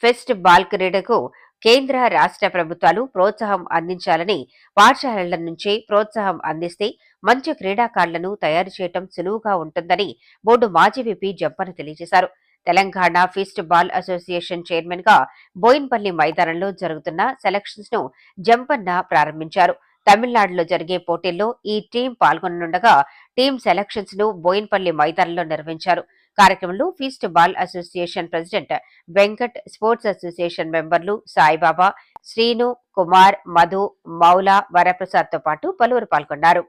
ఫెస్ట్ బాల్ క్రీడకు కేంద్ర రాష్ట్ర ప్రభుత్వాలు ప్రోత్సాహం అందించాలని, పాఠశాలల నుంచే ప్రోత్సాహం అందిస్తే మంచి క్రీడాకారులను తయారు చేయడం సులువుగా ఉంటుందని బోర్డు మాజీ విపి జంపన తెలియజేశారు. Telangana feast ball association chairman గా బోయిన్పల్లి మైదానంలో జరుగుతున్న సెలక్షన్స్ ను జంపన్న ప్రారంభించారు. తమిళనాడులో జరిగే పోటీల్లో ఈ టీం పాల్గొననుండగా టీం సెలక్షన్స్ ను బోయిన్పల్లి మైదానంలో నిర్వహించారు. కార్యక్రమంలో feast ball association president Venkat, sports association మెంబర్లు సాయిబాబా, శ్రీను, కుమార్, మధు, మౌలా, వరప్రసాద్ తో పాటు పలువురు పాల్గొన్నారు.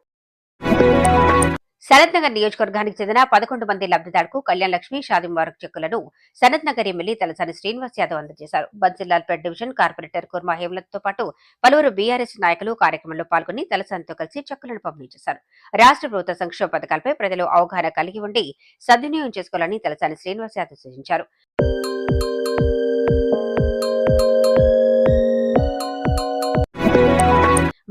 సనత్ నగర్ నియోజకవర్గానికి చెందిన 11 మంది లబ్ధిదారులకు కళ్యాణ్ లక్ష్మి షాదీ ముబారక్ చెక్కులను సనత్ నగర్ ఎమ్మెల్యే తలసాని శ్రీనివాస్ యాదవ్ అందజేశారు. బన్సీలాల్పేట్ డివిజన్ కార్పొరేటర్ కుర్మా హేమలతో పాటు పలువురు బీఆర్ఎస్ నాయకులు కార్యక్రమంలో పాల్గొని తలసానితో కలిసి చెక్కులను పంపిణీ చేశారు. రాష్ట్ర ప్రభుత్వ సంక్షేమ పథకాలపై ప్రజలు అవగాహన కలిగి ఉండి సద్వినియోగం చేసుకోవాలని తలసాని శ్రీనివాస్ యాదవ్ సూచించారు.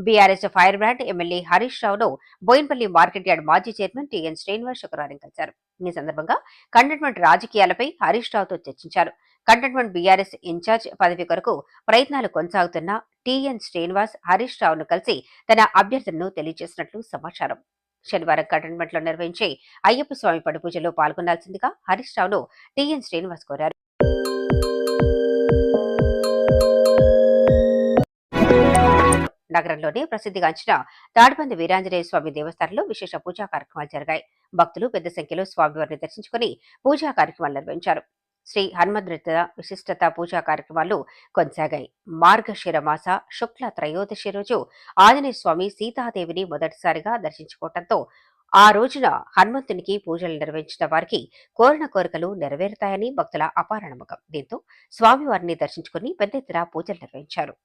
BRS fire brand MLA Harish రావును బోయిన్పల్లి మార్కెట్ యార్డ్ మాజీ చైర్మన్ టీఎన్ శ్రీనివాస్ శుక్రవారం కలిశారు. ఈ సందర్భంగా కంటోన్మెంట్ రాజకీయాలపై హరీష్ రావుతో చర్చించారు. కంటోన్మెంట్ బీఆర్ఎస్ ఇన్ఛార్జ్ పదవి కొరకు ప్రయత్నాలు కొనసాగుతున్న టీఎన్ శ్రీనివాస్ హరీష్ రావును కలిసి తన అభ్యర్థనను తెలియజేసినట్లు సమాచారం. శనివారం కంటోన్మెంట్ లో నిర్వహించే అయ్యప్ప స్వామి పడి పూజలో పాల్గొనాల్సిందిగా హరీష్ రావును టీఎన్ శ్రీనివాస్ కోరారు. నగరంలోని ప్రసిద్ధిగాంచిన తాడిపంది వీరాంజనేయ స్వామి దేవస్థానంలో విశేష పూజా కార్యక్రమాలు జరిగాయి. భక్తులు పెద్ద సంఖ్యలో స్వామివారిని దర్శించుకుని పూజా కార్యక్రమాలు నిర్వహించారు. శ్రీ హనుమద్రిత విశిష్టత పూజా కార్యక్రమాలు కొనసాగాయి. మార్గశిర మాస శుక్ల త్రయోదశి రోజు ఆంజనేయ స్వామి సీతాదేవిని మొదటిసారిగా దర్శించుకోవడంతో ఆ రోజున హనుమంతునికి పూజలు నిర్వహించిన వారికి కోరిన కోరికలు నెరవేరుతాయని భక్తుల అపార నమ్మకం. దీంతో స్వామివారిని దర్శించుకుని పెద్ద ఎత్తున పూజలు నిర్వహించారు.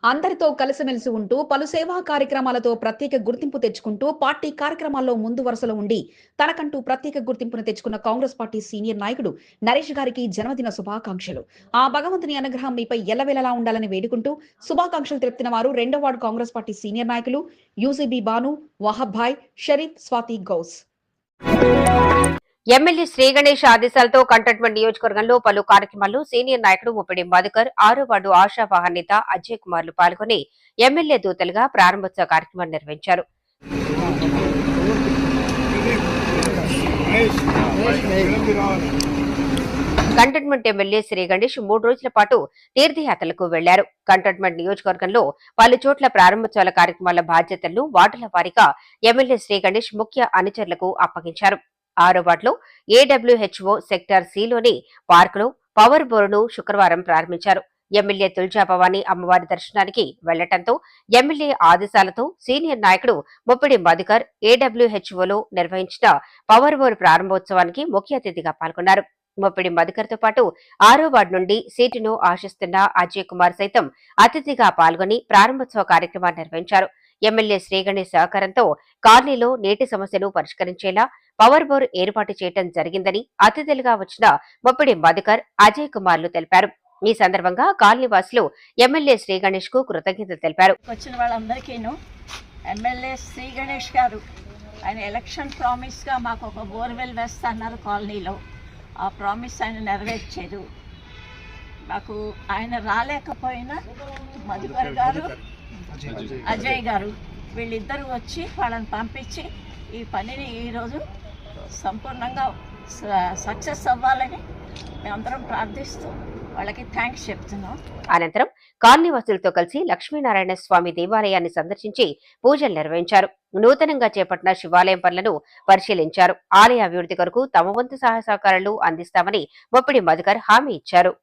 అందరితో కలిసిమెలిసి ఉంటూ పలు సేవా కార్యక్రమాలతో ప్రత్యేక గుర్తింపు తెచ్చుకుంటూ పార్టీ కార్యక్రమాల్లో ముందు వరుసలో ఉండి తనకంటూ ప్రత్యేక గుర్తింపును తెచ్చుకున్న కాంగ్రెస్ పార్టీ సీనియర్ నాయకుడు నరేష్ గారికి జన్మదిన శుభాకాంక్షలు. ఆ భగవంతుని అనుగ్రహం మీపై ఎల్లవేళలా ఉండాలని వేడుకుంటూ శుభాకాంక్షలు తెలుపుతున్న వారు 2వ వార్డు కాంగ్రెస్ పార్టీ సీనియర్ నాయకులు యూసీబీ బాను, వహాబ్ భాయ్, షరీఫ్, స్వాతి గౌస్. ఎమ్మెల్యే శ్రీ గణేష్ ఆదేశాలతో కంటోన్మెంట్ నియోజకవర్గంలో పలు కార్యక్రమాల్లో సీనియర్ నాయకుడు ముప్పిడి మధుకర్, 6వ వార్డు ఆశావాహన్ నేత అజయ్ కుమార్లు పాల్గొని ఎమ్మెల్యే దూతలుగా ప్రారంభోత్సవ కార్యక్రమాన్ని నిర్వహించారు. కంటోన్మెంట్ ఎమ్మెల్యే శ్రీ గణేష్ 3 రోజుల పాటు తీర్థయాత్రలకు వెళ్లారు. కంటోన్మెంట్ నియోజకవర్గంలో పలు చోట్ల ప్రారంభోత్సవాల కార్యక్రమాల బాధ్యతలను వార్డుల వారీగా ఎమ్మెల్యే శ్రీ గణేష్ ముఖ్య అనుచరులకు అప్పగించారు. 6వ వార్డులో ఏడబ్ల్యూహెచ్ఓ సెక్టార్ సిలోని పార్కులో పవర్ బోర్డును శుక్రవారం ప్రారంభించారు. ఎమ్మెల్యే తుల్జా భవానీ అమ్మవారి దర్శనానికి వెళ్లటంతో ఎమ్మెల్యే ఆదేశాలతో సీనియర్ నాయకుడు ముప్పిడి మధుకర్ ఏడబ్ల్యూహెచ్ఓలో నిర్వహించిన పవర్ బోర్డు ప్రారంభోత్సవానికి ముఖ్య అతిథిగా పాల్గొన్నారు. ముప్పిడి మధుకర్ తో పాటు 6వ వార్డు నుండి సీటును ఆశిస్తున్న అజయ్ కుమార్ సైతం అతిథిగా పాల్గొని ప్రారంభోత్సవ కార్యక్రమాన్ని నిర్వహించారు. ఎమ్మెల్యే శ్రీ గణేష్ సహకారంతో కాలనీలో నీటి సమస్యను పరిష్కరించేలా పవర్ బోర్ ఏర్పాటు చేయడం జరిగిందని అతిథులుగా వచ్చిన ముప్పిడి మధుకర్, అజయ్ కుమార్లు తెలిపారు. ఈ సందర్భంగా కాలనీ వాసులు ఎమ్మెల్యే శ్రీ గణేష్ కు కృతజ్ఞతలు తెలిపారు. వచ్చిన వాళ్ళందరికీను ఎమ్మెల్యే శ్రీ గణేష్ గారు ఆయన ఎలక్షన్ ప్రామిస్ గా మాకు ఒక బోర్వెల్ వేస్తున్నారు కాలనీలో. ఆ ప్రామిస్ ఆయన నెరవేర్చారు. నాకు ఆయన రాలేకపోయినా మధుకర్ గారు, అజయ్ గారు వీళ్ళిద్దరూ వచ్చి వాళ్ళని పంపించి ఈ పనిని ఈరోజు సంపూర్ణంగా సక్సెస్ అవ్వాలని మేమందరం ప్రార్థిస్తూ వాళ్ళకి థ్యాంక్స్ చెప్తున్నాం. అనంతరం కాలనీవాసులతో కలిసి లక్ష్మీనారాయణ స్వామి దేవాలయాన్ని సందర్శించి పూజలు నిర్వహించారు. నూతనంగా చేపట్టిన శివాలయం పనులను పరిశీలించారు. ఆలయ అభివృద్ధి కొరకు తమ వంతు సహాయ సహకారాలు అందిస్తామని ముప్పిడి మధుకర్ హామీ ఇచ్చారు.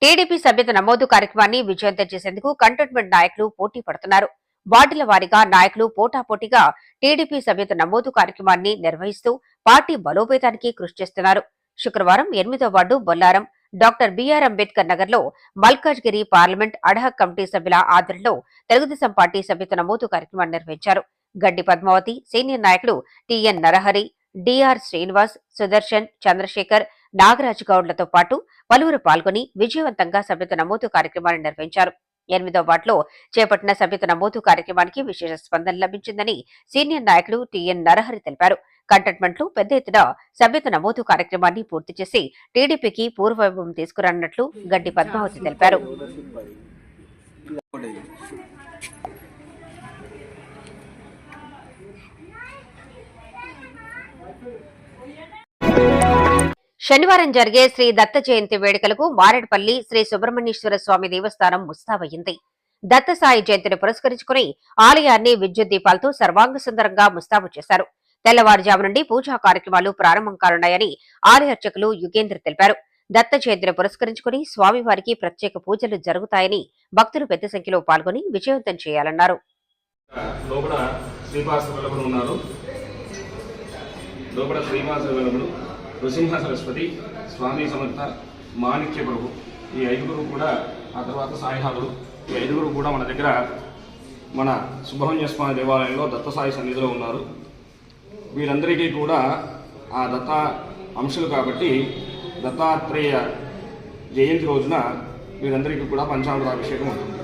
టీడీపీ సభ్యత నమోదు కార్యక్రమాన్ని విజయవంతం చేసేందుకు కంటోన్మెంట్ నాయకులు పోటీ పడుతున్నారు. వార్డుల వారీగా నాయకులు పోటాపోటీగా టీడీపీ సభ్యత నమోదు కార్యక్రమాన్ని నిర్వహిస్తూ పార్టీ బలోపేతానికి కృషి చేస్తున్నారు. శుక్రవారం 8వ ward Bollaram doctor BR Ambedkar Nagar లో మల్కాజ్గిరి పార్లమెంట్ అడ్హాక్ కమిటీ సభ్యుల ఆధ్వర్యంలో తెలుగుదేశం పార్టీ సభ్యత నమోదు కార్యక్రమాన్ని నిర్వహించారు. గడ్డి పద్మావతి, సీనియర్ నాయకులు టిఎన్ నరహరి, డిఆర్ శ్రీనివాస్, సుదర్శన్, చంద్రశేఖర్, నాగరాజ్ గౌడ్లతో పాటు పలువురు పాల్గొని విజయవంతంగా సభ్యత నమోదు కార్యక్రమాన్ని నిర్వహించారు. 8వ వార్డులో చేపట్టిన సభ్యత నమోదు కార్యక్రమానికి విశేష స్పందన లభించిందని సీనియర్ నాయకులు టిఎన్ నరహరి తెలిపారు. కంటోన్మెంట్లో పెద్ద ఎత్తున సభ్యత నమోదు కార్యక్రమాన్ని పూర్తి చేసి టీడీపీకి పూర్వవైభవం తీసుకురానున్నట్లు గడ్డి పద్మావతి తెలిపారు. శనివారం జరిగే శ్రీ దత్త జయంతి వేడుకలకు మారేడుపల్లి శ్రీ సుబ్రహ్మణ్యేశ్వర స్వామి దేవస్థానం ముస్తాబయ్యింది. దత్త సాయి జయంతిని పురస్కరించుకుని ఆలయాన్ని విద్యుత్ దీపాలతో సర్వాంగ సుందరంగా ముస్తాబు చేశారు. తెల్లవారుజాము నుండి పూజా కార్యక్రమాలు ప్రారంభం కానున్నాయని ఆలయ అర్చకులు యుగేంద్ర తెలిపారు. దత్త జయంతిని పురస్కరించుకుని స్వామివారికి ప్రత్యేక పూజలు జరుగుతాయని భక్తులు పెద్ద సంఖ్యలో పాల్గొని విజయవంతం చేయాలన్నారు. నృసింహ సరస్వతి, స్వామి సమర్థ, మాణిక్య ప్రభు, ఈ 5గురు కూడా, ఆ తర్వాత సాయినాథుడు, ఈ 5గురు కూడా మన దగ్గర మన సుబ్రహ్మణ్య స్వామి దేవాలయంలో దత్తసాయి సన్నిధిలో ఉన్నారు. వీరందరికీ కూడా ఆ దత్త అంశాలు కాబట్టి దత్తాత్రేయ జయంతి రోజున వీరందరికీ కూడా పంచామృతాభిషేకం ఉంటుంది.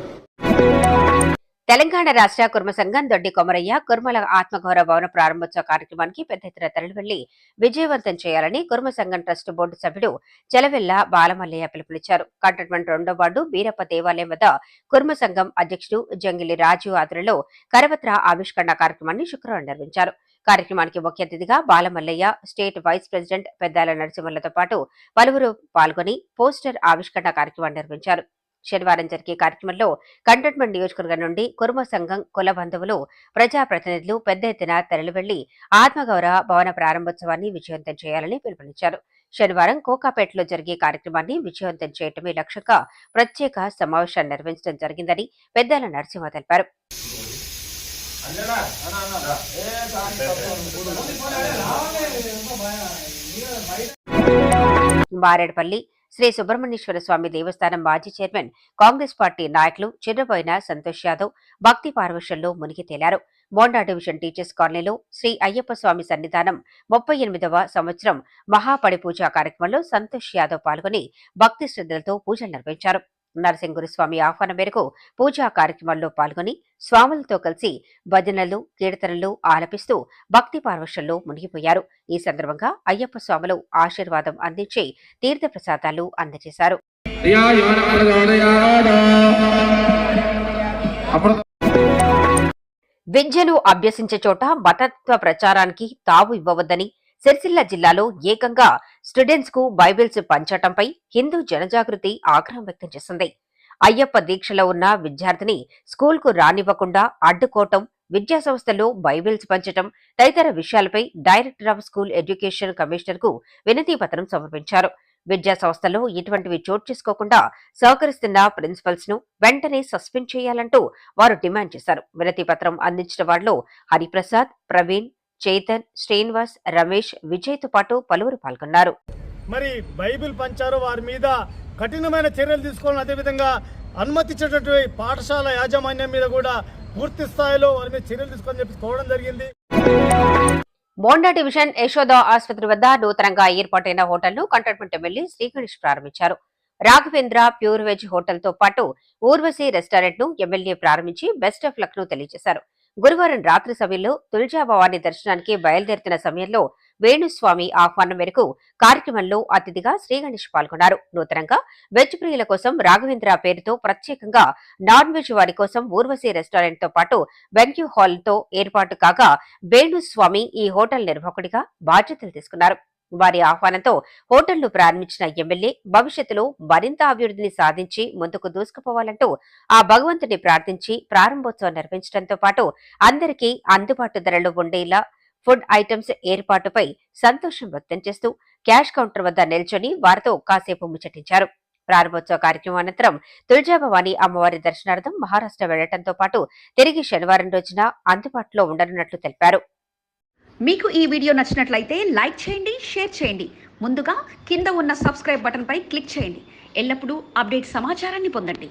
తెలంగాణ రాష్ట్ర కుర్మ సంఘం దొడ్డి కొమరయ్య కుర్మల ఆత్మగౌరవ భవన ప్రారంభోత్సవ కార్యక్రమానికి పెద్ద ఎత్తున తరలివెళ్లి విజయవంతం చేయాలని కుర్మ సంఘం ట్రస్ట్ బోర్డు సభ్యుడు చెలవెల్ల బాలమల్లయ్య పిలుపునిచ్చారు. కంటోన్మెంట్ 2వ వార్డు బీరప్ప దేవాలయం వద్ద కుర్మ సంఘం అధ్యక్షుడు జంగిలి రాజు ఆధ్వర్యంలో కరపత్ర ఆవిష్కరణ కార్యక్రమాన్ని శుక్రవారం నిర్వహించారు. కార్యక్రమానికి ముఖ్య అతిథిగా Balamallaiah, state vice president Peddala నరసింహలతో పాటు పలువురు పాల్గొని పోస్టర్ ఆవిష్కరణ కార్యక్రమాన్ని నిర్వహించారు. శనివారం జరిగే కార్యక్రమంలో కంటోన్మెంట్ నియోజకవర్గం నుండి కుర్మ సంఘం కుల బంధువులు, ప్రజాప్రతినిధులు పెద్ద ఎత్తున తరలివెళ్లి ఆత్మగౌరవ భవన ప్రారంభోత్సవాన్ని విజయవంతం చేయాలని పిలుపునిచ్చారు. శనివారం కోకాపేటలో జరిగే కార్యక్రమాన్ని విజయవంతం చేయటమే లక్ష్యంగా ప్రత్యేక సమావేశాన్ని నిర్వహించడం జరిగిందని పెద్దాల నరసింహ తెలిపారు. మారేడుపల్లి శ్రీ సుబ్రహ్మణ్యేశ్వర స్వామి దేవస్థానం మాజీ చైర్మన్, కాంగ్రెస్ పార్టీ నాయకులు చిన్నబోయిన సంతోష్ యాదవ్ భక్తి పారవశ్యంలో మునిగి తేలారు. మోండా డివిజన్ టీచర్స్ కాలనీలో శ్రీ అయ్యప్ప స్వామి సన్నిధానం 38వ సంవత్సరం మహాపడి పూజా కార్యక్రమంలో సంతోష్ యాదవ్ పాల్గొని భక్తి శ్రద్ధలతో పూజలు నిర్వహించారు. నరసింగురుస్వామి ఆహ్వానం మేరకు పూజా కార్యక్రమాల్లో పాల్గొని స్వాములతో కలిసి భజనలు, కీర్తనలు ఆలపిస్తూ భక్తి పార్వశ్యంలో మునిగిపోయారు. ఈ సందర్భంగా అయ్యప్ప స్వాములు ఆశీర్వాదం అందించి తీర్థ ప్రసాదాలు అందజేశారు. విద్యను అభ్యసించే చోట మతత్వ ప్రచారానికి తావు ఇవ్వవద్దని సిరిసిల్ల జిల్లాలో ఏకంగా స్టూడెంట్స్ కు బైబిల్స్ పంచటంపై హిందూ జనజాగృతి ఆగ్రహం వ్యక్తం చేసింది. అయ్యప్ప దీక్షలో ఉన్న విద్యార్థిని స్కూల్కు రానివ్వకుండా అడ్డుకోవటం, విద్యా సంస్థల్లో బైబిల్స్ పంచటం తదితర విషయాలపై director of school education commissioner కు వినతి పత్రం సమర్పించారు. విద్యా సంస్థల్లో ఇటువంటివి చోటు చేసుకోకుండా సహకరిస్తున్న ప్రిన్సిపల్స్ ను వెంటనే సస్పెండ్ చేయాలంటూ వారు డిమాండ్ చేశారు. వినతి పత్రం అందించిన వారిలో హరిప్రసాద్, ప్రవీణ్, చేతన్, శ్రీనివాస్, రమేష్, విజయ్ తో పాటు పలువురు పాల్గొన్నారు. మరి బైబిల్ పంచారు, వారి మీద కఠినమైన చర్యలు తీసుకోవాలని, అదేవిధంగా అనుమతించేటటువంటి పాఠశాల యాజమాన్యం మీద కూడా పూర్తి స్థాయిలో వారి మీద చర్యలు తీసుకోవాలని చెప్పి కోరడం జరిగింది. మోండా డివిజన్ యశోద ఆసుపత్రి వద్ద నూతనంగా ఏర్పాటైన హోటల్ ను కంటోన్మెంట్ ఎమ్మెల్యే శ్రీగణేష్ ప్రారంభించారు. రాఘవేంద్ర ప్యూర్ వెజ్ హోటల్ తో పాటు ఊర్వశి రెస్టారెంట్ ను ఎమ్మెల్యే ప్రారంభించి బెస్ట్ ఆఫ్ లక్ ను తెలియజేశారు. గురువారం రాత్రి సమయంలో తులజాభవాని దర్శనానికి బయలుదేరుతున్న సమయంలో వేణుస్వామి ఆహ్వానం మేరకు కార్యక్రమంలో అతిథిగా శ్రీగణేష్ పాల్గొన్నారు. నూతనంగా వెజ్ ప్రియుల కోసం రాఘవేంద్ర పేరుతో ప్రత్యేకంగా నాన్ వెజ్ వారి కోసం ఊర్వశి రెస్టారెంట్ తో పాటు వెన్యూ హాల్ తో ఏర్పాటు కాగా వేణుస్వామి ఈ హోటల్ నిర్వాహకుడిగా బాధ్యతలు తీసుకున్నారు. వారి ఆహ్వానంతో హోటళ్లు ప్రారంభించిన ఎమ్మెల్యే భవిష్యత్తులో మరింత అభివృద్ధిని సాధించి ముందుకు దూసుకుపోవాలంటూ ఆ భగవంతుని ప్రార్థించి ప్రారంభోత్సవం నిర్వహించడంతో పాటు అందరికీ అందుబాటు ధరలో ఉండేలా ఫుడ్ ఐటమ్స్ ఏర్పాటుపై సంతోషం వ్యక్తం చేస్తూ క్యాష్ కౌంటర్ వద్ద నిల్చొని వారితో కాసేపు ముచ్చటించారు. ప్రారంభోత్సవ కార్యక్రమం అనంతరం తులజాభవాని అమ్మవారి దర్శనార్థం మహారాష్ట్ర వెళ్లడంతో పాటు తిరిగి శనివారం రోజున అందుబాటులో ఉండనున్నట్లు తెలిపారు. మీకు ఈ వీడియో నచ్చినట్లయితే లైక్ చేయండి, షేర్ చేయండి. ముందుగా కింద ఉన్న సబ్స్క్రైబ్ బటన్పై క్లిక్ చేయండి. ఎల్లప్పుడూ అప్డేట్ సమాచారాన్ని పొందండి.